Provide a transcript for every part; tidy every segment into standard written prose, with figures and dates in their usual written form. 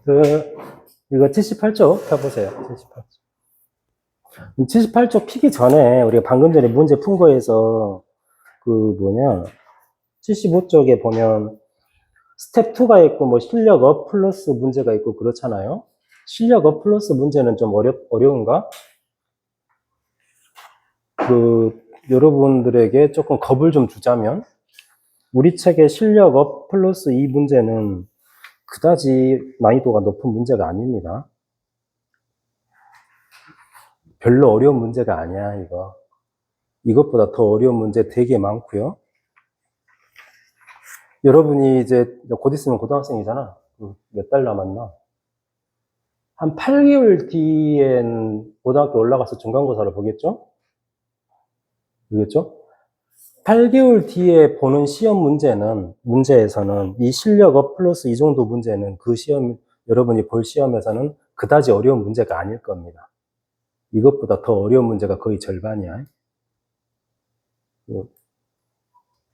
이거 78쪽 펴보세요. 78쪽. 78쪽 피기 전에 우리가 방금 전에 문제 푼 거에서 75쪽에 보면 스텝 2가 있고 뭐 실력 업 플러스 문제가 있고 그렇잖아요. 실력 업 플러스 문제는 좀 어려운가? 여러분들에게 조금 겁을 좀 주자면 우리 책의 실력 업 플러스 이 문제는 그다지 난이도가 높은 문제가 아닙니다. 별로 어려운 문제가 아니야, 이거. 이것보다 더 어려운 문제 되게 많고요. 여러분이 이제 곧 있으면 고등학생이잖아. 몇 달 남았나? 한 8개월 뒤엔 고등학교 올라가서 중간고사를 보겠죠? 그겠죠? 8개월 뒤에 보는 시험 문제에서는 이 실력업 플러스 이 정도 문제는 그 시험, 여러분이 볼 시험에서는 그다지 어려운 문제가 아닐 겁니다. 이것보다 더 어려운 문제가 거의 절반이야.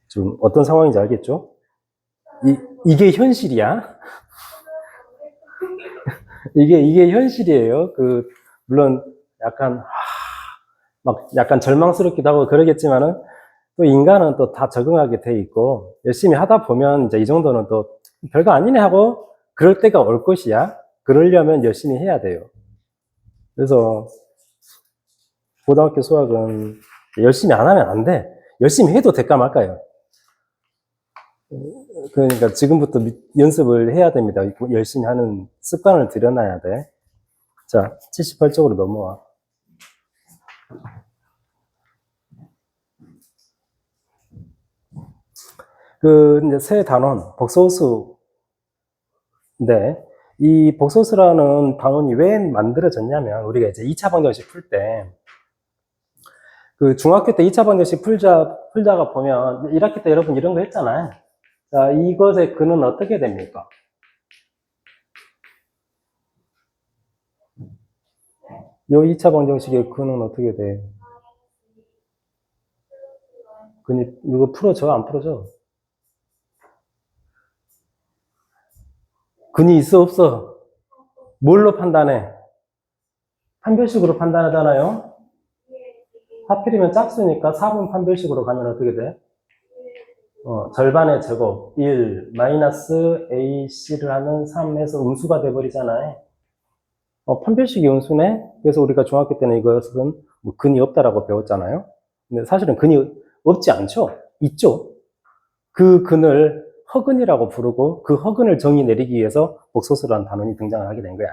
좀 어떤 상황인지 알겠죠? 이게 현실이야. 이게 현실이에요. 물론 약간 절망스럽기도 하고 그러겠지만은 또 인간은 또 다 적응하게 돼 있고 열심히 하다 보면 이제 이 정도는 또 별거 아니네 하고 그럴 때가 올 것이야. 그러려면 열심히 해야 돼요. 그래서 고등학교 수학은 열심히 안 하면 안 돼. 열심히 해도 될까 말까요? 그러니까 지금부터 연습을 해야 됩니다. 열심히 하는 습관을 들여놔야 돼. 자, 78쪽으로 넘어와. 이제 새 단원, 복소수인데, 이 복소수라는 단원이 왜 만들어졌냐면, 우리가 이제 2차 방정식 풀 때, 중학교 때 2차 방정식 풀다가 보면, 1학기 때 여러분 이런 거 했잖아요. 자, 이것의 근은 어떻게 됩니까? 요 2차 방정식의 근은 어떻게 돼? 근이, 이거 풀어져? 안 풀어져? 근이 있어, 없어? 뭘로 판단해? 판별식으로 판단하잖아요? 하필이면 짝수니까 4분 판별식으로 가면 어떻게 돼? 절반의 제곱 1 마이너스 AC를 하면 3에서 음수가 돼버리잖아요. 판별식이 음수네? 그래서 우리가 중학교 때는 이것은 뭐 근이 없다라고 배웠잖아요. 근데 사실은 근이 없지 않죠? 있죠? 그 근을 허근이라고 부르고 그 허근을 정의 내리기 위해서 복소수라는 단원이 등장을 하게 된 거야.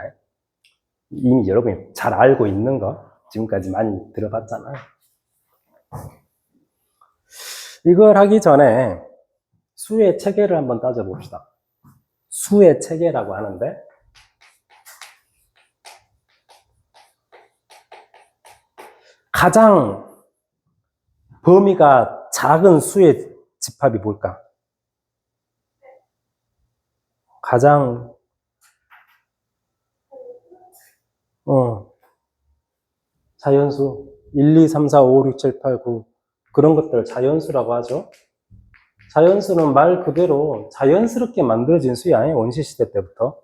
이미 여러분이 잘 알고 있는 거 지금까지 많이 들어봤잖아요. 이걸 하기 전에 수의 체계를 한번 따져봅시다. 수의 체계라고 하는데 가장 범위가 작은 수의 집합이 뭘까? 가장 자연수 1, 2, 3, 4, 5, 6, 7, 8, 9 그런 것들 자연수라고 하죠. 자연수는 말 그대로 자연스럽게 만들어진 수야. 원시시대 때부터.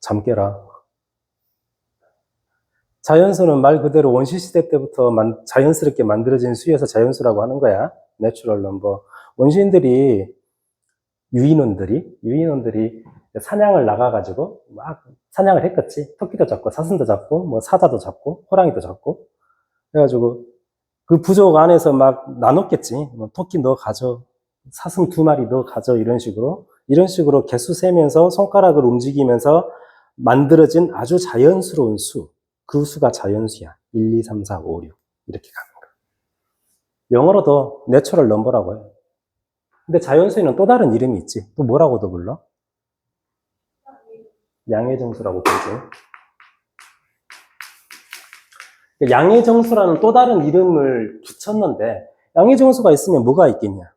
잠 깨라. 자연수는 말 그대로 원시시대 때부터 자연스럽게 만들어진 수여서 자연수라고 하는 거야. 내추럴 넘버. 유인원들이 사냥을 나가가지고 막 사냥을 했겠지. 토끼도 잡고 사슴도 잡고 뭐 사자도 잡고 호랑이도 잡고 그래가지고 그 부족 안에서 막 나눴겠지. 뭐 토끼 너 가져, 사슴 2마리 너 가져 이런 식으로 개수 세면서 손가락을 움직이면서 만들어진 아주 자연스러운 수. 그 수가 자연수야. 1, 2, 3, 4, 5, 6 이렇게 가는 거야. 영어로도 내추럴 넘버라고 해요. 근데 자연수에는 또 다른 이름이 있지. 또 뭐라고도 불러? 양의정수라고 부르죠. 양의정수라는 또 다른 이름을 붙였는데 양의정수가 있으면 뭐가 있겠냐?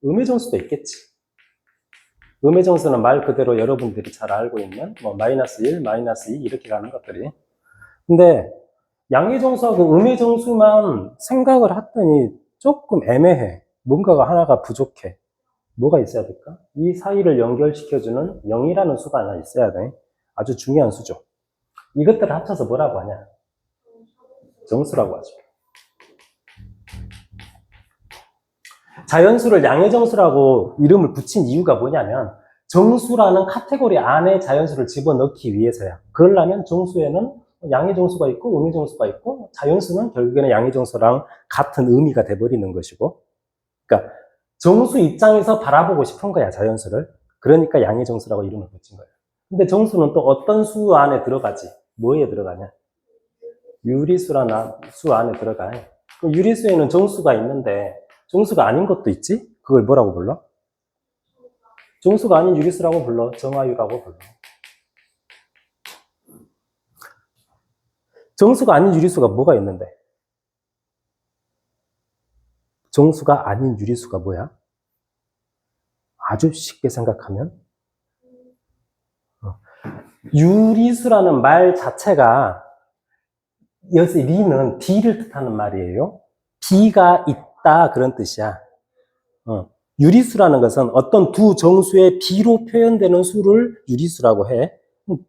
음의정수도 있겠지. 음의정수는 말 그대로 여러분들이 잘 알고 있는 뭐 마이너스 1, 마이너스 2 이렇게 가는 것들이. 근데 양의정수하고 음의정수만 생각을 했더니 조금 애매해. 뭔가가 하나가 부족해. 뭐가 있어야 될까? 이 사이를 연결시켜주는 0이라는 수가 하나 있어야 돼. 아주 중요한 수죠. 이것들을 합쳐서 뭐라고 하냐? 정수라고 하죠. 자연수를 양의정수라고 이름을 붙인 이유가 뭐냐면 정수라는 카테고리 안에 자연수를 집어넣기 위해서야. 그러려면 정수에는 양의정수가 있고 음의정수가 있고 자연수는 결국에는 양의정수랑 같은 의미가 돼버리는 것이고, 그러니까 정수 입장에서 바라보고 싶은 거야, 자연수를. 그러니까 양의정수라고 이름을 붙인 거야. 근데 정수는 또 어떤 수 안에 들어가지? 뭐에 들어가냐? 유리수라는 수 안에 들어가. 그럼 유리수에는 정수가 있는데 정수가 아닌 것도 있지? 그걸 뭐라고 불러? 정수가 아닌 유리수라고 불러. 정화유라고 불러. 정수가 아닌 유리수가 뭐가 있는데? 정수가 아닌 유리수가 뭐야? 아주 쉽게 생각하면 유리수라는 말 자체가 여기서 리는 D를 뜻하는 말이에요. D가 있다 그런 뜻이야. 유리수라는 것은 어떤 두 정수의 B로 표현되는 수를 유리수라고 해.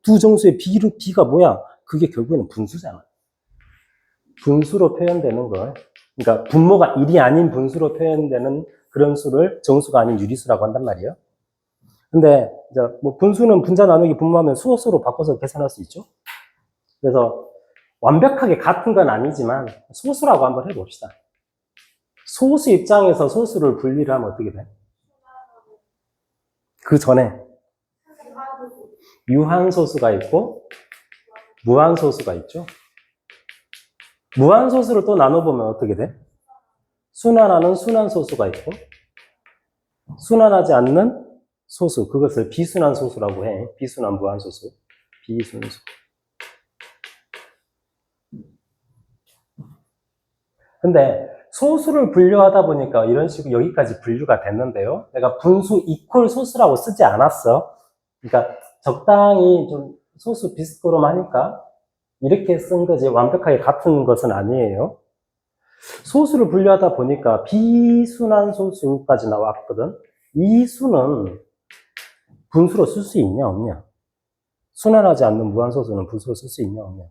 두 정수의 B가 뭐야? 그게 결국에는 분수잖아. 분수로 표현되는 걸. 그러니까 분모가 1이 아닌 분수로 표현되는 그런 수를 정수가 아닌 유리수라고 한단 말이에요. 근데 이제 뭐 분수는 분자 나누기 분모하면 수소수로 바꿔서 계산할 수 있죠. 그래서 완벽하게 같은 건 아니지만 소수라고 한번 해봅시다. 소수 입장에서 소수를 분리를 하면 어떻게 돼? 그 전에 유한소수가 있고 무한소수가 있죠. 무한소수를 또 나눠보면 어떻게 돼? 순환하는 순환소수가 있고 순환하지 않는 소수, 그것을 비순환소수라고 해. 비순환 무한소수, 비순수. 근데 소수를 분류하다 보니까 이런 식으로 여기까지 분류가 됐는데요. 내가 분수 이퀄 소수라고 쓰지 않았어. 그러니까 적당히 좀 소수 비스코롬 하니까 이렇게 쓴 거지 완벽하게 같은 것은 아니에요. 소수를 분류하다 보니까 비순환 소수까지 나왔거든. 이 수는 분수로 쓸 수 있냐 없냐? 순환하지 않는 무한소수는 분수로 쓸 수 있냐 없냐?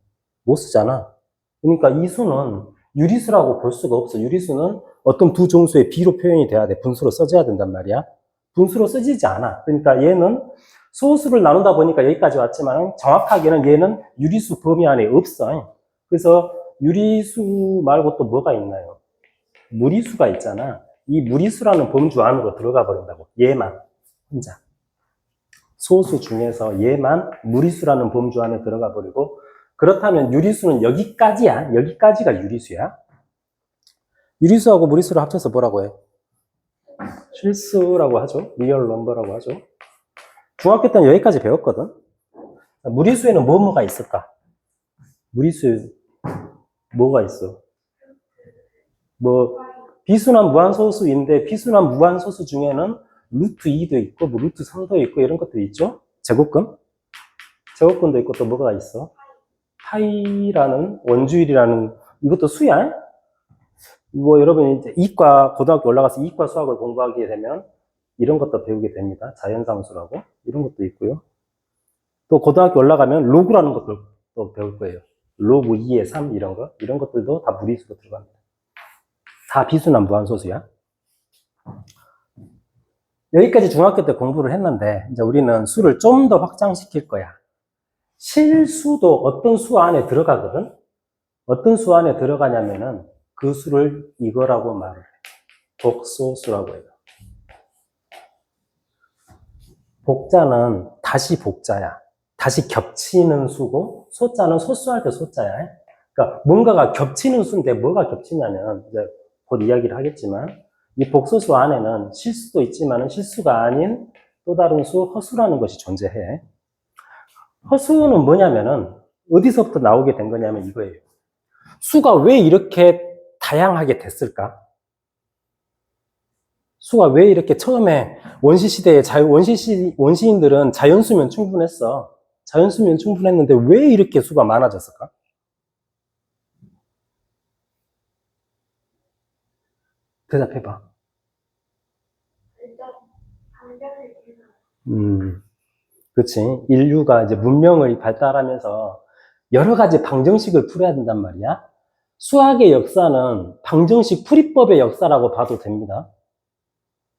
못 쓰잖아. 그러니까 이 수는 유리수라고 볼 수가 없어. 유리수는 어떤 두 정수의 B로 표현이 돼야 돼. 분수로 써져야 된단 말이야. 분수로 써지지 않아. 그러니까 얘는 소수를 나누다 보니까 여기까지 왔지만 정확하게는 얘는 유리수 범위 안에 없어. 그래서 유리수 말고 또 뭐가 있나요? 무리수가 있잖아. 이 무리수라는 범주 안으로 들어가 버린다고. 얘만 혼자. 소수 중에서 얘만 무리수라는 범주 안에 들어가 버리고, 그렇다면 유리수는 여기까지야. 여기까지가 유리수야. 유리수하고 무리수를 합쳐서 뭐라고 해? 실수라고 하죠. 리얼 넘버라고 하죠. 중학교 때는 여기까지 배웠거든. 무리수에는 뭐가 있을까? 무리수 뭐가 있어? 뭐 비순환 무한소수인데 비순환 무한소수 중에는 루트 2도 있고 뭐 루트 3도 있고 이런 것도 있죠. 제곱근도 있고 또 뭐가 있어? 파이라는 원주율이라는 이것도 수야. 뭐 여러분이 이제 이과 고등학교 올라가서 이과 수학을 공부하게 되면 이런 것도 배우게 됩니다. 자연상수라고 이런 것도 있고요. 또 고등학교 올라가면 로그라는 것도 또 배울 거예요. 로그 2의 3 이런 것들도 다 무리수로 들어갑니다. 다 비순환 무한소수야. 여기까지 중학교 때 공부를 했는데 이제 우리는 수를 좀 더 확장시킬 거야. 실수도 어떤 수 안에 들어가거든. 어떤 수 안에 들어가냐면은 그 수를 이거라고 말을 해. 복소수라고 해요. 복자는 다시 복자야. 다시 겹치는 수고, 소자는 소수할 때 소자야. 그러니까 뭔가가 겹치는 수인데 뭐가 겹치냐면 이제 곧 이야기를 하겠지만 이 복소수 안에는 실수도 있지만 실수가 아닌 또 다른 수, 허수라는 것이 존재해. 허수는 뭐냐면은 어디서부터 나오게 된 거냐면 이거예요. 수가 왜 이렇게 다양하게 됐을까? 수가 왜 이렇게 처음에 원시시대에 원시인들은 자연수면 충분했어. 자연수면 충분했는데 왜 이렇게 수가 많아졌을까? 대답해봐. 그치. 인류가 이제 문명을 발달하면서 여러 가지 방정식을 풀어야 된단 말이야. 수학의 역사는 방정식 풀이법의 역사라고 봐도 됩니다.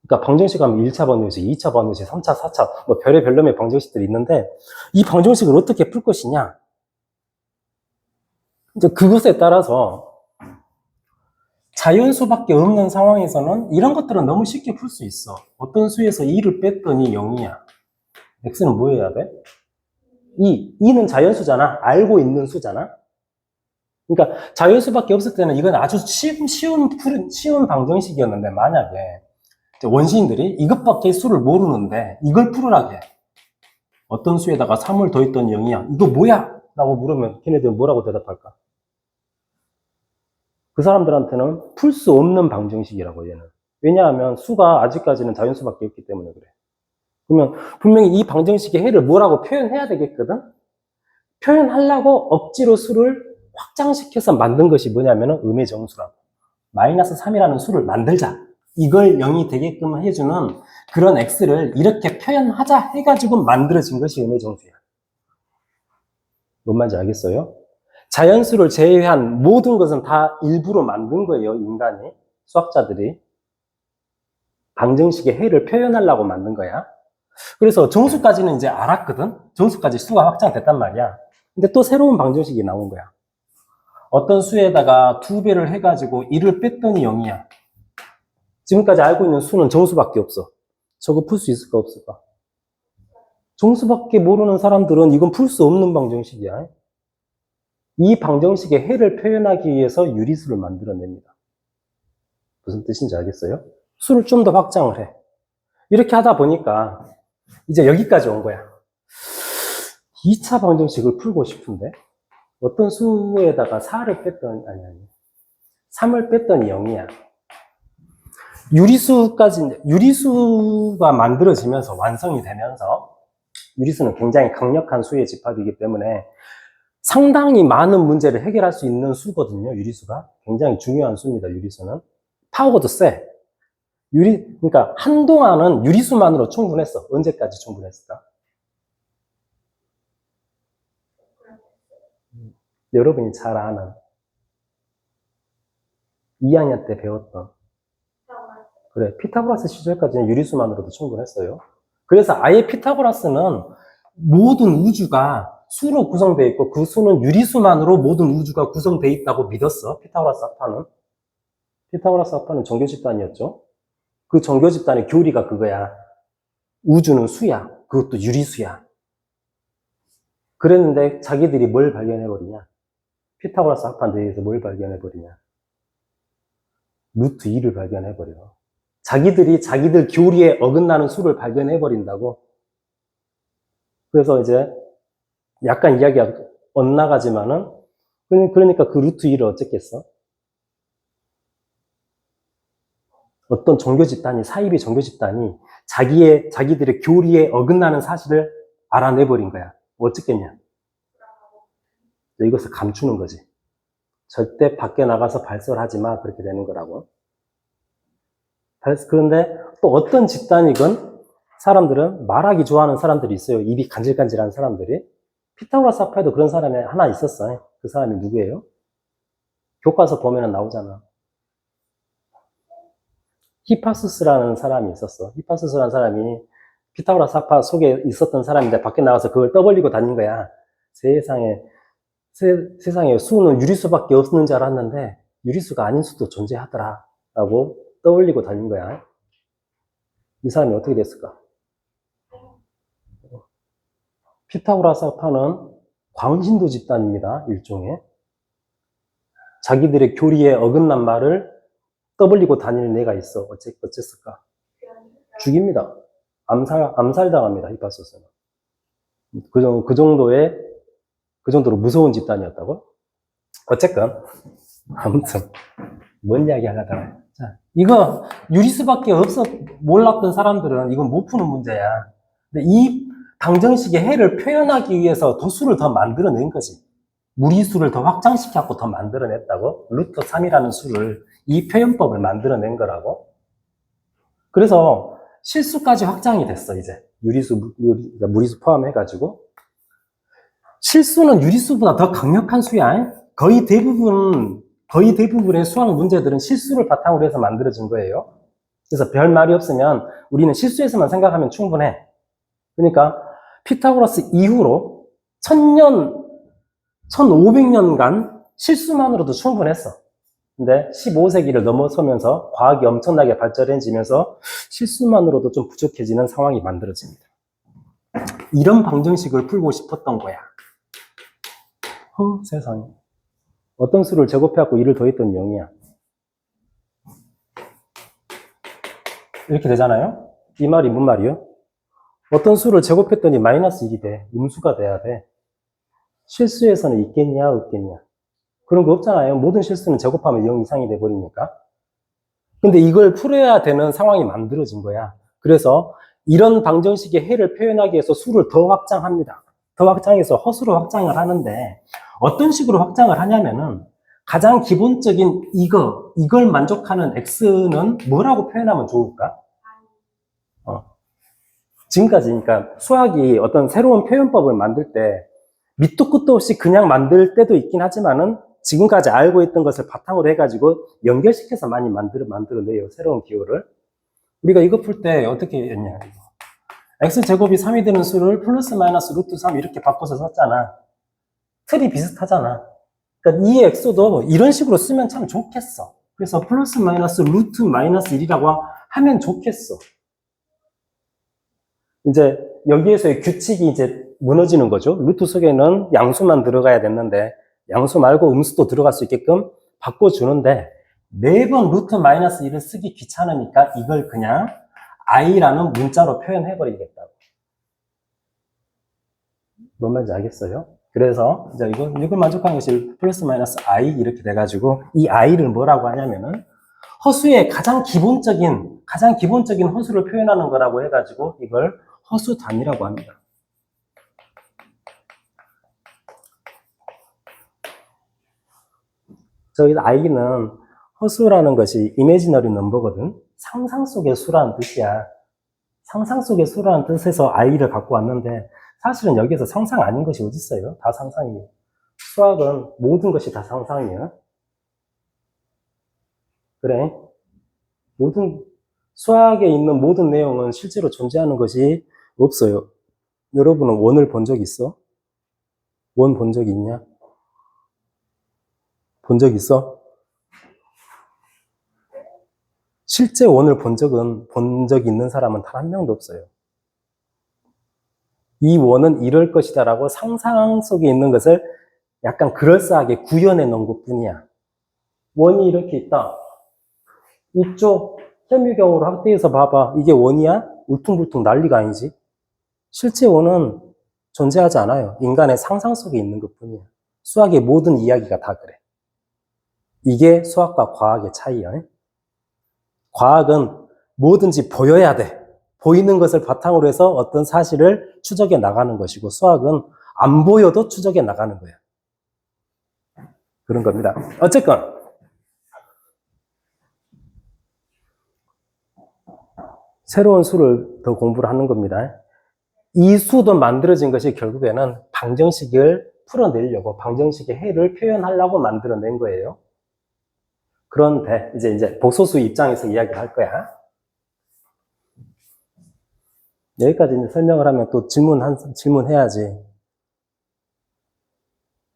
그러니까 방정식 하면 1차 방정식, 2차 방정식, 3차, 4차, 뭐 별의별 놈의 방정식들이 있는데 이 방정식을 어떻게 풀 것이냐. 이제 그것에 따라서 자연수밖에 없는 상황에서는 이런 것들은 너무 쉽게 풀 수 있어. 어떤 수에서 2를 뺐더니 0이야. x는 뭐 해야 돼? 2는 자연수잖아. 알고 있는 수잖아. 그러니까 자연수밖에 없을 때는 이건 아주 쉬운 방정식이었는데 만약에 원시인들이 이것밖에 수를 모르는데 이걸 풀으라게 어떤 수에다가 3을 더했더니 0이야. 이거 뭐야? 라고 물으면 걔네들은 뭐라고 대답할까? 그 사람들한테는 풀 수 없는 방정식이라고 얘는. 왜냐하면 수가 아직까지는 자연수밖에 없기 때문에 그래. 그러면 분명히 이 방정식의 해를 뭐라고 표현해야 되겠거든? 표현하려고 억지로 수를 확장시켜서 만든 것이 뭐냐면 음의 정수라고. 마이너스 3이라는 수를 만들자. 이걸 0이 되게끔 해주는 그런 x를 이렇게 표현하자 해가지고 만들어진 것이 음의 정수야. 뭔 말인지 알겠어요? 자연수를 제외한 모든 것은 다 일부러 만든 거예요, 인간이. 수학자들이. 방정식의 해를 표현하려고 만든 거야. 그래서 정수까지는 이제 알았거든? 정수까지 수가 확장됐단 말이야. 근데 또 새로운 방정식이 나온 거야. 어떤 수에다가 2배를 해가지고 1을 뺐더니 0이야. 지금까지 알고 있는 수는 정수밖에 없어. 저거 풀 수 있을까 없을까? 정수밖에 모르는 사람들은 이건 풀 수 없는 방정식이야. 이 방정식의 해를 표현하기 위해서 유리수를 만들어냅니다. 무슨 뜻인지 알겠어요? 수를 좀 더 확장을 해. 이렇게 하다 보니까 이제 여기까지 온 거야. 2차 방정식을 풀고 싶은데 어떤 수에다가 4를 뺐더니 3을 뺐더니 0이야. 유리수가 만들어지면서 완성이 되면서 유리수는 굉장히 강력한 수의 집합이기 때문에 상당히 많은 문제를 해결할 수 있는 수거든요. 유리수가 굉장히 중요한 수입니다. 유리수는 파워도 세. 그러니까 한동안은 유리수만으로 충분했어. 언제까지 충분했을까? 여러분이 잘 아는 2학년 때 배웠던 그래, 피타고라스 시절까지는 유리수만으로도 충분했어요. 그래서 아예 피타고라스는 모든 우주가 수로 구성되어 있고 그 수는 유리수만으로 모든 우주가 구성되어 있다고 믿었어. 피타고라스 학파는. 피타고라스 학파는 정교 집단이었죠. 그 정교 집단의 교리가 그거야. 우주는 수야. 그것도 유리수야. 그랬는데 자기들이 뭘 발견해버리냐? 피타고라스 학파 내에서 뭘 발견해버리냐? 루트 2를 발견해버려. 자기들 교리에 어긋나는 수를 발견해버린다고. 그래서 이제 약간 이야기가 엇나가지만은, 그러니까 그 루트 2를 어쨌겠어? 어떤 종교 집단이, 사이비 종교 집단이 자기들의 교리에 어긋나는 사실을 알아내버린 거야. 어쨌겠냐? 이것을 감추는 거지. 절대 밖에 나가서 발설하지 마. 그렇게 되는 거라고. 그런데 또 어떤 집단이건 사람들은 말하기 좋아하는 사람들이 있어요. 입이 간질간질한 사람들이. 피타고라스 학파에도 그런 사람이 하나 있었어요. 그 사람이 누구예요? 교과서 보면 나오잖아. 히파수스라는 사람이 있었어. 히파수스라는 사람이 피타고라스 학파 속에 있었던 사람인데 밖에 나가서 그걸 떠벌리고 다닌 거야. 세상에 수는 유리수밖에 없는 줄 알았는데 유리수가 아닌 수도 존재하더라. 라고 떠올리고 다닌 거야. 이 사람이 어떻게 됐을까? 피타고라스 학파는 광신도 집단입니다. 일종의. 자기들의 교리에 어긋난 말을 떠벌리고 다니는 애가 있어. 어쨌을까? 죽입니다. 암살당합니다. 히파소스는. 그 정도로 무서운 집단이었다고? 어쨌건 아무튼 뭔 이야기 하려다가 자, 이거 유리수밖에 몰랐던 사람들은 이건 못 푸는 문제야. 근데 이 방정식의 해를 표현하기 위해서 수를 더 만들어낸 거지. 무리수를 더 확장시켜갖고 더 만들어냈다고? 루트 3이라는 수를 이 표현법을 만들어낸 거라고. 그래서 실수까지 확장이 됐어, 이제. 그러니까 무리수 포함해가지고. 실수는 유리수보다 더 강력한 수야. 거의 대부분의 수학 문제들은 실수를 바탕으로 해서 만들어진 거예요. 그래서 별 말이 없으면 우리는 실수에서만 생각하면 충분해. 그러니까 피타고라스 이후로 1500년간 실수만으로도 충분했어. 근데 15세기를 넘어서면서 과학이 엄청나게 발전해지면서 실수만으로도 좀 부족해지는 상황이 만들어집니다. 이런 방정식을 풀고 싶었던 거야. 세상에. 어떤 수를 제곱해갖고 1을 더했더니 0이야. 이렇게 되잖아요? 이 말이 뭔 말이요? 어떤 수를 제곱했더니 마이너스 1이 돼. 음수가 돼야 돼. 실수에서는 있겠냐, 없겠냐. 그런 거 없잖아요. 모든 실수는 제곱하면 0 이상이 돼버리니까. 근데 이걸 풀어야 되는 상황이 만들어진 거야. 그래서 이런 방정식의 해를 표현하기 위해서 수를 더 확장합니다. 더 확장해서 허수로 확장을 하는데 어떤 식으로 확장을 하냐면은 가장 기본적인 이걸 만족하는 x는 뭐라고 표현하면 좋을까? 지금까지 그러니까 수학이 어떤 새로운 표현법을 만들 때 밑도 끝도 없이 그냥 만들 때도 있긴 하지만은 지금까지 알고 있던 것을 바탕으로 해가지고 연결시켜서 많이 만들어내요. 새로운 기호를. 우리가 이거 풀 때 어떻게 했냐. x제곱이 3이 되는 수를 플러스 마이너스 루트 3 이렇게 바꿔서 썼잖아. 틀이 비슷하잖아. 그러니까 이 x도 이런 식으로 쓰면 참 좋겠어. 그래서 플러스 마이너스 루트 마이너스 1이라고 하면 좋겠어. 이제 여기에서의 규칙이 이제 무너지는 거죠. 루트 속에는 양수만 들어가야 됐는데 양수 말고 음수도 들어갈 수 있게끔 바꿔주는데 매번 루트 마이너스 1을 쓰기 귀찮으니까 이걸 그냥 i라는 문자로 표현해버리겠다고. 뭔 말인지 알겠어요? 그래서 이제 이걸 만족하는 것이 플러스 마이너스 i 이렇게 돼가지고 이 i를 뭐라고 하냐면은 허수의 가장 기본적인 허수를 표현하는 거라고 해가지고 이걸 허수 단위라고 합니다. 저기 i는 허수라는 것이 imaginary number거든. 상상 속의 수라는 뜻이야. 상상 속의 수라는 뜻에서 i를 갖고 왔는데 사실은 여기에서 상상 아닌 것이 어디 있어요? 다 상상이에요. 수학은 모든 것이 다 상상이야. 그래. 수학에 있는 모든 내용은 실제로 존재하는 것이 없어요. 여러분은 원을 본 적 있어? 원 본 적 있냐? 본 적 있어? 실제 원을 본 적 있는 사람은 단 한 명도 없어요. 이 원은 이럴 것이다 라고 상상 속에 있는 것을 약간 그럴싸하게 구현해 놓은 것 뿐이야. 원이 이렇게 있다. 이쪽 현미경으로 확대해서 봐봐. 이게 원이야? 울퉁불퉁 난리가 아니지. 실제 원은 존재하지 않아요. 인간의 상상 속에 있는 것 뿐이야. 수학의 모든 이야기가 다 그래. 이게 수학과 과학의 차이야. 과학은 뭐든지 보여야 돼. 보이는 것을 바탕으로 해서 어떤 사실을 추적해 나가는 것이고 수학은 안 보여도 추적해 나가는 거야. 그런 겁니다. 어쨌건 새로운 수를 더 공부를 하는 겁니다. 이 수도 만들어진 것이 결국에는 방정식을 풀어내려고 방정식의 해를 표현하려고 만들어낸 거예요. 그런데 이제 복소수 입장에서 이야기를 할 거야. 여기까지 이제 설명을 하면 또 질문해야지.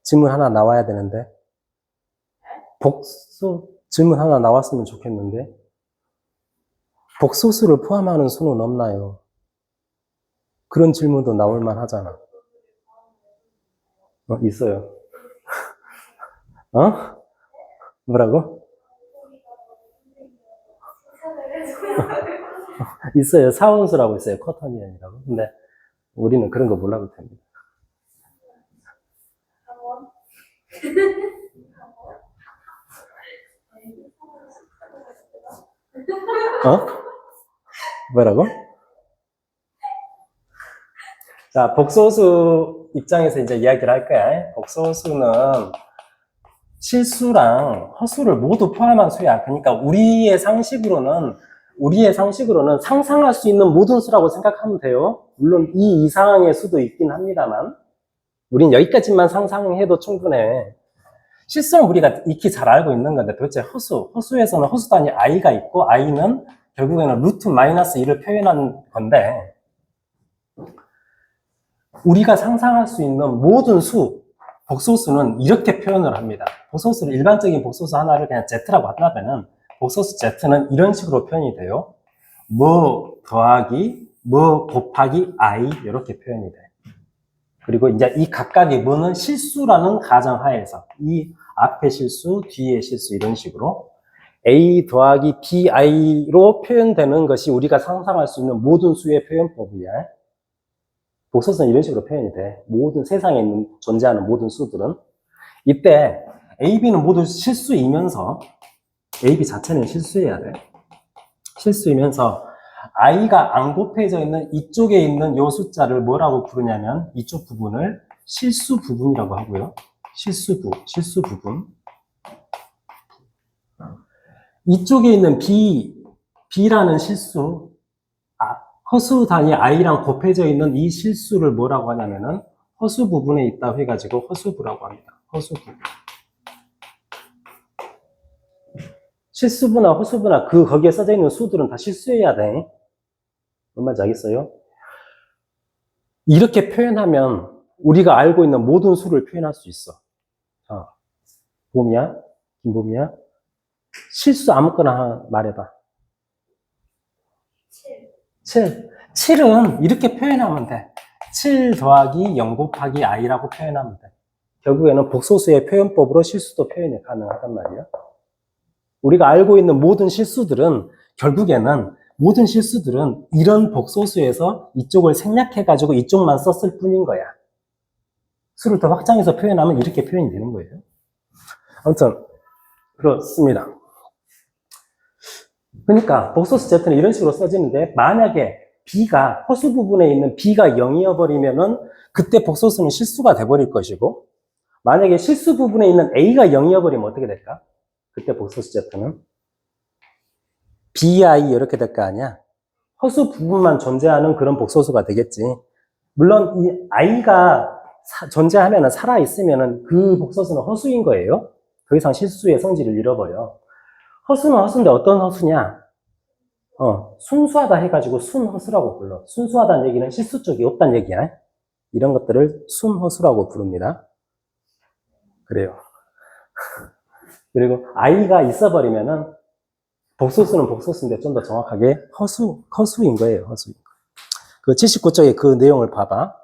질문 하나 나와야 되는데. 질문 하나 나왔으면 좋겠는데. 복소수를 포함하는 수는 없나요? 그런 질문도 나올만 하잖아. 있어요. 뭐라고? 있어요. 사원수라고 있어요. 커터니언이라고. 근데 우리는 그런 거 몰라도 됩니다. 뭐라고? 자, 복소수 입장에서 이제 이야기를 할 거야. 복소수는 실수랑 허수를 모두 포함한 수야. 그러니까 우리의 상식으로는 우리의 상식으로는 상상할 수 있는 모든 수라고 생각하면 돼요. 물론 이 이상의 수도 있긴 합니다만 우린 여기까지만 상상해도 충분해. 실수는 우리가 익히 잘 알고 있는 건데 도대체 허수에서는 허수 단위 i가 있고 i는 결국에는 루트 마이너스 1을 표현한 건데 우리가 상상할 수 있는 모든 수, 복소수는 이렇게 표현을 합니다. 복소수를 일반적인 복소수 하나를 그냥 z라고 한다면은 복소수 z는 이런 식으로 표현이 돼요. 뭐 더하기 뭐 곱하기 i 이렇게 표현이 돼. 그리고 이제 이 각각의 뭐는 실수라는 가정하에서 이 앞에 실수, 뒤에 실수 이런 식으로 a 더하기 bi로 표현되는 것이 우리가 상상할 수 있는 모든 수의 표현법이야. 복소수는 이런 식으로 표현이 돼. 모든 세상에 있는 존재하는 모든 수들은 이때 a, b는 모두 실수이면서 a, b 자체는 실수해야 돼. 실수이면서 i가 안 곱해져 있는 이쪽에 있는 이 숫자를 뭐라고 부르냐면 이쪽 부분을 실수 부분이라고 하고요. 실수 부분. 이쪽에 있는 b라는 실수, 허수 단위 i랑 곱해져 있는 이 실수를 뭐라고 하냐면은 허수 부분에 있다고 해가지고 허수부라고 합니다. 허수부. 실수부나 허수부나 거기에 써져 있는 수들은 다 실수해야 돼. 뭔 말인지 알겠어요? 이렇게 표현하면 우리가 알고 있는 모든 수를 표현할 수 있어. 자, 봄이야? 김봄이야? 실수 아무거나 하나 말해봐. 7. 7은 이렇게 표현하면 돼. 7 더하기 0 곱하기 i라고 표현하면 돼. 결국에는 복소수의 표현법으로 실수도 표현이 가능하단 말이야. 우리가 알고 있는 모든 실수들은 결국에는 모든 실수들은 이런 복소수에서 이쪽을 생략해가지고 이쪽만 썼을 뿐인 거야. 수를 더 확장해서 표현하면 이렇게 표현이 되는 거예요. 아무튼 그렇습니다. 그러니까 복소수 z는 이런 식으로 써지는데 만약에 b가 허수 부분에 있는 b가 0이어버리면은 그때 복소수는 실수가 돼버릴 것이고 만약에 실수 부분에 있는 a가 0이어버리면 어떻게 될까? 그때 복소수 z는 bi 이렇게 될 거 아니야? 허수 부분만 존재하는 그런 복소수가 되겠지. 물론 이 i가 존재하면은 살아있으면은 그 복소수는 허수인 거예요. 더 이상 실수의 성질을 잃어버려. 허수는 허수인데 어떤 허수냐? 순수하다 해가지고 순허수라고 불러. 순수하다는 얘기는 실수 쪽이 없다는 얘기야. 이런 것들을 순허수라고 부릅니다. 그래요. 그리고 i가 있어버리면은 복소수는 복소수인데 좀 더 정확하게 허수인 거예요. 허수인 거. 그 79쪽에 그 내용을 봐봐.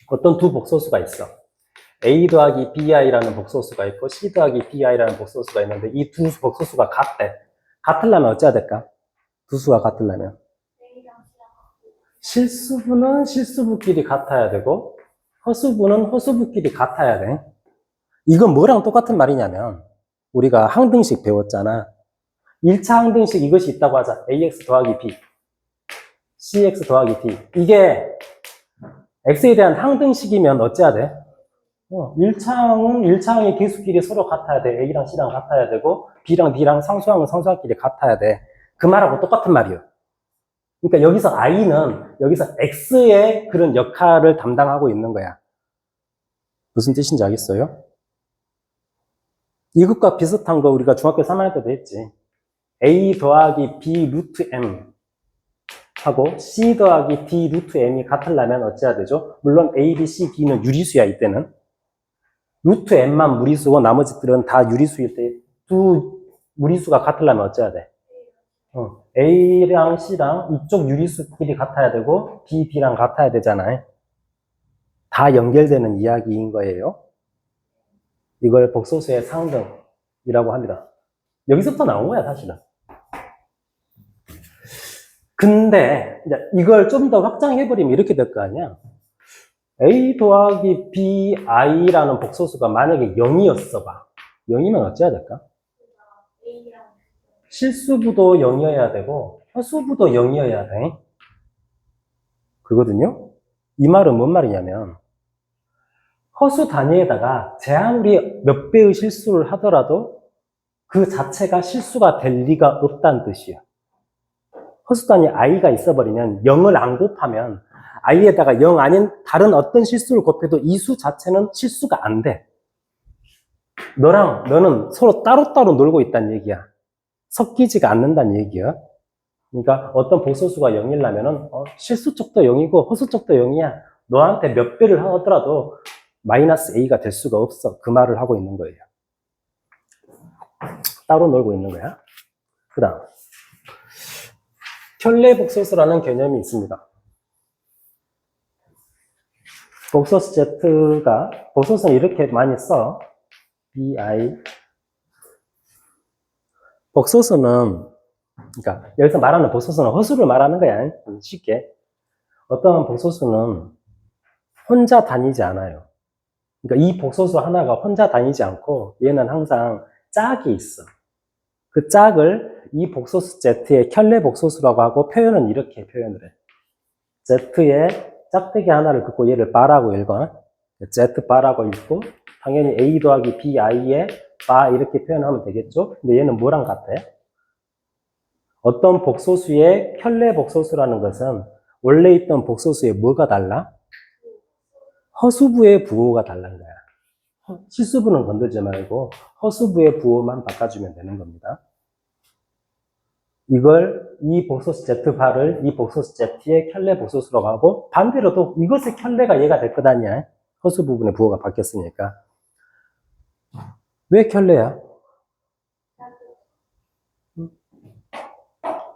어떤 두 복소수가 있어. a 더하기 bi라는 복소수가 있고 c 더하기 bi라는 복소수가 있는데 이 두 복소수가 같대. 같으려면 어찌해야 될까? 두 수가 같으려면 실수부는 실수부끼리 같아야 되고 허수부는 허수부끼리 같아야 돼. 이건 뭐랑 똑같은 말이냐면 우리가 항등식 배웠잖아. 1차 항등식 이것이 있다고 하자. ax 더하기 b cx 더하기 d 이게 x에 대한 항등식이면 어찌해야 돼? 1차항의 개수끼리 서로 같아야 돼. a랑 c랑 같아야 되고 b랑 d랑 상수항은 상수항끼리 같아야 돼. 그 말하고 똑같은 말이에요. 그러니까 여기서 i는 여기서 x의 그런 역할을 담당하고 있는 거야. 무슨 뜻인지 알겠어요? 이것과 비슷한 거 우리가 중학교 3학년 때도 했지. a 더하기 b 루트 m 하고 c 더하기 d 루트 m이 같으려면 어찌해야 되죠? 물론 a, b, c, d는 유리수야 이때는. 루트 m만 무리수고 나머지들은 다 유리수일 때 두 무리수가 같으려면 어찌해야 돼? A랑 C랑 이쪽 유리수끼리 같아야 되고 B, D랑 같아야 되잖아요. 다 연결되는 이야기인 거예요. 이걸 복소수의 상등이라고 합니다. 여기서부터 나온 거야 사실은. 근데 이제 이걸 좀 더 확장해버리면 이렇게 될 거 아니야. A 더하기 BI라는 복소수가 만약에 0이었어 봐. 0이면 어찌해야 될까? 실수부도 0이어야 되고 허수부도 0이어야 돼. 그거든요. 이 말은 뭔 말이냐면 허수 단위에다가 제 아무리 몇 배의 실수를 하더라도 그 자체가 실수가 될 리가 없다는 뜻이야. 허수 단위 i가 있어버리면 0을 안 곱하면 i에다가 0 아닌 다른 어떤 실수를 곱해도 이 수 자체는 실수가 안 돼. 너랑 너는 서로 따로따로 놀고 있다는 얘기야. 섞이지가 않는다는 얘기야. 그러니까 어떤 복소수가 0이라면은 실수 쪽도 0이고 허수 쪽도 0이야. 너한테 몇 배를 하더라도 마이너스 a가 될 수가 없어. 그 말을 하고 있는 거예요. 따로 놀고 있는 거야. 그 다음 켤레 복소수라는 개념이 있습니다. 복소수 Z가 복소수는 이렇게 많이 써. bi 복소수는 그러니까 여기서 말하는 복소수는 허수를 말하는 거야. 쉽게. 어떤 복소수는 혼자 다니지 않아요. 그러니까 이 복소수 하나가 혼자 다니지 않고 얘는 항상 짝이 있어. 그 짝을 이 복소수 Z의 켤레 복소수라고 하고 표현은 이렇게 표현을 해. Z의 짝대기 하나를 긋고 얘를 바라고 읽어. Z 바라고 읽고 당연히 A 더하기 BI의 바 이렇게 표현하면 되겠죠? 근데 얘는 뭐랑 같아? 어떤 복소수의 켤레 복소수라는 것은 원래 있던 복소수의 뭐가 달라? 허수부의 부호가 다른 거야. 실수부는 건들지 말고 허수부의 부호만 바꿔주면 되는 겁니다. 이걸 이 복소수 Z바를 이 복소수 Z의 켤레 복소수라고 하고 반대로도 이것의 켤레가 얘가 될 것 아니야. 허수 부분의 부호가 바뀌었으니까. 왜 켤레야?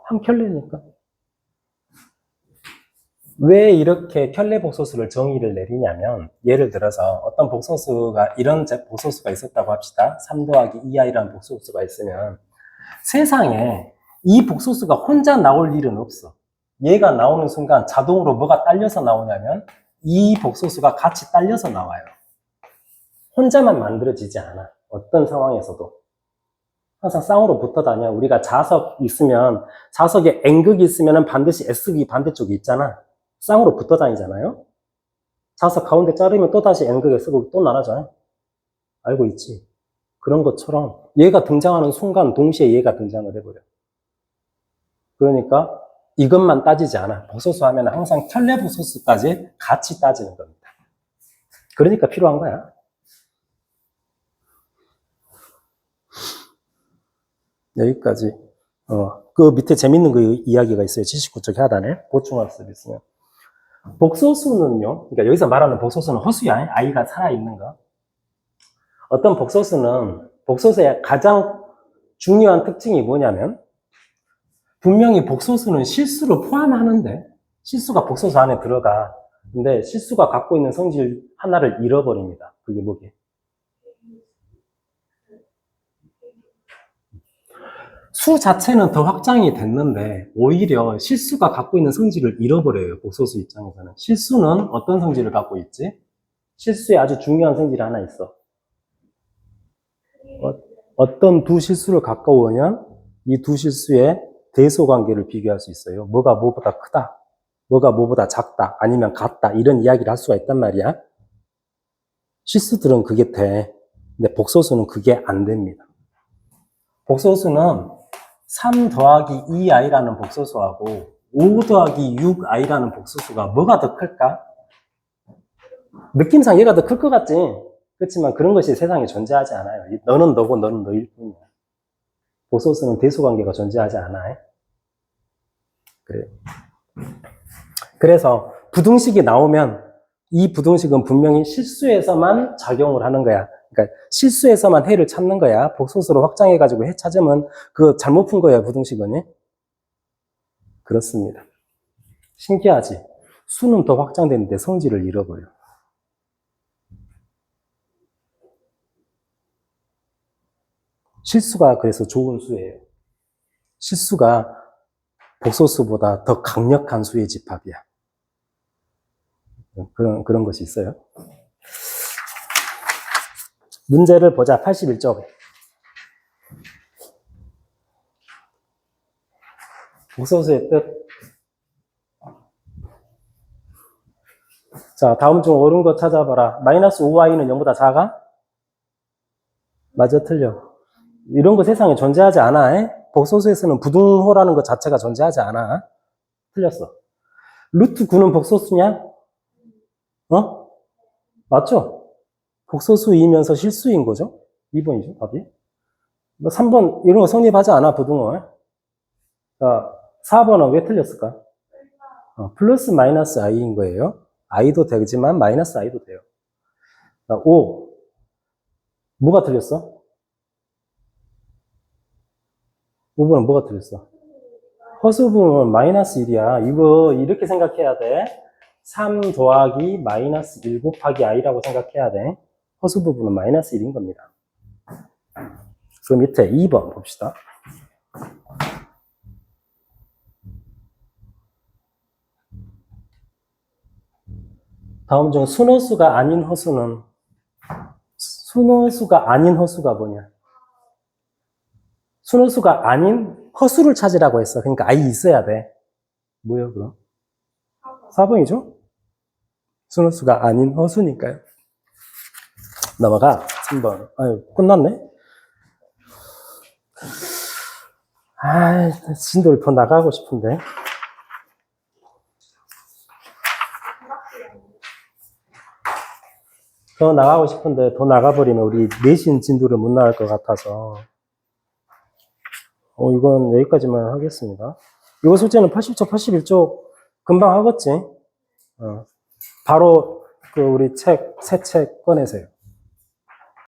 한 켤레니까. 왜 이렇게 켤레 복소수를 정의를 내리냐면 예를 들어서 어떤 복소수가 이런 복소수가 있었다고 합시다. 3 더하기 2i라는 복소수가 있으면 세상에 이 복소수가 혼자 나올 일은 없어. 얘가 나오는 순간 자동으로 뭐가 딸려서 나오냐면 이 복소수가 같이 딸려서 나와요. 혼자만 만들어지지 않아. 어떤 상황에서도. 항상 쌍으로 붙어 다녀. 우리가 자석 있으면 자석에 N극이 있으면 반드시 S극이 반대쪽에 있잖아. 쌍으로 붙어 다니잖아요. 자석 가운데 자르면 또다시 N극, S극이 또 나눠져요. 알고 있지? 그런 것처럼 얘가 등장하는 순간 동시에 얘가 등장을 해버려. 그러니까 이것만 따지지 않아. 복소수 하면 항상 켤레 복소수까지 같이 따지는 겁니다. 그러니까 필요한 거야. 여기까지. 그 밑에 재밌는 그 이야기가 있어요. 79쪽 하단에. 보충학습 있으면. 복소수는요, 그러니까 여기서 말하는 복소수는 허수야. 아이가 살아있는 거. 어떤 복소수는, 복소수의 가장 중요한 특징이 뭐냐면, 분명히 복소수는 실수를 포함하는데, 실수가 복소수 안에 들어가. 근데 실수가 갖고 있는 성질 하나를 잃어버립니다. 그게 뭐게? 수 자체는 더 확장이 됐는데 오히려 실수가 갖고 있는 성질을 잃어버려요. 복소수 입장에서는. 실수는 어떤 성질을 갖고 있지? 실수에 아주 중요한 성질이 하나 있어. 어떤 두 실수를 가까우면 이 두 실수의 대소관계를 비교할 수 있어요. 뭐가 뭐보다 크다, 뭐가 뭐보다 작다, 아니면 같다, 이런 이야기를 할 수가 있단 말이야. 실수들은 그게 돼. 근데 복소수는 그게 안 됩니다. 복소수는 3 더하기 2i라는 복소수하고 5 더하기 6i라는 복소수가 뭐가 더 클까? 느낌상 얘가 더 클 것 같지? 그렇지만 그런 것이 세상에 존재하지 않아요. 너는 너고 너는 너일 뿐이야. 복소수는 대소관계가 존재하지 않아요. 그래. 그래서 부등식이 나오면 이 부등식은 분명히 실수에서만 작용을 하는 거야. 그러니까 실수에서만 해를 찾는 거야. 복소수로 확장해가지고 해 찾으면 그거 잘못 푼 거야, 부등식은. 그렇습니다. 신기하지? 수는 더 확장되는데 성질을 잃어버려. 실수가 그래서 좋은 수예요. 실수가 복소수보다 더 강력한 수의 집합이야. 그런 것이 있어요. 문제를 보자. 81쪽. 복소수의 뜻. 자, 다음 중 옳은 거 찾아봐라. 마이너스 5i는 0보다 작아? 맞아, 틀려. 이런 거 세상에 존재하지 않아. 복소수에서는 부등호라는 것 자체가 존재하지 않아. 틀렸어. 루트 9는 복소수냐? 어? 맞죠? 복소수이면서 실수인 거죠? 2번이죠, 답이. 뭐 3번, 이런 거 성립하지 않아, 부등호. 자, 4번은 왜 틀렸을까? 플러스 마이너스 i인 거예요. i도 되지만 마이너스 i도 돼요. 자, 5. 뭐가 틀렸어? 5번은 뭐가 틀렸어? 허수 부분은 마이너스 1이야. 이거 이렇게 생각해야 돼. 3 더하기 마이너스 1 곱하기 i라고 생각해야 돼. 허수 부분은 마이너스 1인 겁니다. 그 밑에 2번 봅시다. 다음 중 순호수가 아닌 허수는 순호수가 아닌 허수가 뭐냐? 순호수가 아닌 허수를 찾으라고 했어. 그러니까 i 있어야 돼. 뭐요, 그럼? 4번이죠? 순호수가 아닌 허수니까요. 넘어가. 3번. 아유, 끝났네. 아, 진도를 더 나가고 싶은데. 더 나가고 싶은데 더 나가버리면 우리 내신 진도를 못 나갈 것 같아서 이건 여기까지만 하겠습니다. 이거 숙제는 80쪽, 81쪽 금방 하겠지? 바로 그 우리 새 책 꺼내세요.